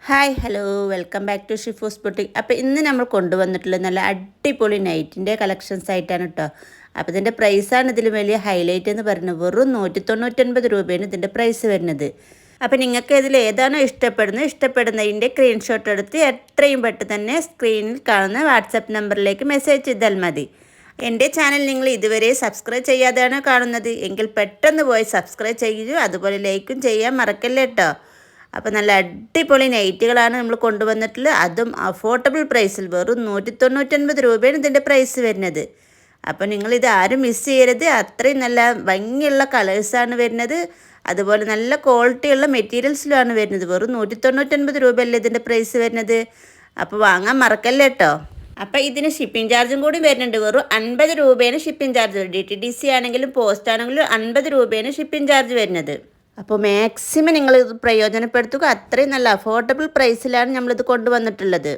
Hi hello welcome back to ഷിഫൂസ് boutique. അപ്പോൾ ഇന്ന് നമ്മൾ കൊണ്ടുവന്നിട്ടുള്ളത് നല്ല അടിപൊളി നൈറ്റിൻ്റെ കളക്ഷൻസ് ആയിട്ടാണ് കേട്ടോ. അപ്പോൾ ഇതിൻ്റെ പ്രൈസാണ് ഇതിൽ വലിയ ഹൈലൈറ്റ് എന്ന് പറയുന്നത്. വെറും 199 രൂപയാണ് ഇതിൻ്റെ പ്രൈസ് വരുന്നത്. അപ്പോൾ നിങ്ങൾക്ക് ഇതിൽ ഏതാണോ ഇഷ്ടപ്പെടുന്നതിൻ്റെ സ്ക്രീൻഷോട്ട് എടുത്ത് എത്രയും പെട്ടെന്ന് തന്നെ സ്ക്രീനിൽ കാണുന്ന വാട്സപ്പ് നമ്പറിലേക്ക് മെസ്സേജ് ചെയ്താൽ മതി. എൻ്റെ ചാനൽ നിങ്ങൾ ഇതുവരെ സബ്സ്ക്രൈബ് ചെയ്യാതെയാണ് കാണുന്നത് എങ്കിൽ പെട്ടെന്ന് പോയി സബ്സ്ക്രൈബ് ചെയ്യുകയോ അതുപോലെ ലൈക്കും ചെയ്യാൻ മറക്കല്ലേ കേട്ടോ. അപ്പോൾ നല്ല അടിപൊളി നൈറ്റുകളാണ് നമ്മൾ കൊണ്ടുവന്നിട്ടുള്ളത്. അതും അഫോർഡബിൾ പ്രൈസിൽ വെറും 199 രൂപയാണ് ഇതിൻ്റെ പ്രൈസ് വരുന്നത്. അപ്പോൾ നിങ്ങളിത് ആരും മിസ് ചെയ്യരുത്. അത്രയും നല്ല ഭംഗിയുള്ള കളേഴ്സാണ് വരുന്നത്. അതുപോലെ നല്ല ക്വാളിറ്റിയുള്ള മെറ്റീരിയൽസിലാണ് വരുന്നത്. വെറും 199 രൂപയല്ലേ ഇതിൻ്റെ പ്രൈസ് വരുന്നത്. അപ്പോൾ വാങ്ങാൻ മറക്കല്ലേ കേട്ടോ. അപ്പോൾ ഇതിന് ഷിപ്പിംഗ് ചാർജും കൂടി വരുന്നുണ്ട്. വെറും 50 രൂപയാണ് ഷിപ്പിംഗ് ചാർജ്. DTDC ആണെങ്കിലും പോസ്റ്റ് ആണെങ്കിലും 50 രൂപയാണ് ഷിപ്പിംഗ് ചാർജ് വരുന്നത്. അപ്പോൾ മാക്സിമം നിങ്ങൾ ഇത് പ്രയോജനപ്പെടുത്തുക. അത്രയും നല്ല അഫോർഡബിൾ പ്രൈസിലാണ് നമ്മളിത് കൊണ്ടുവന്നിട്ടുള്ളത്.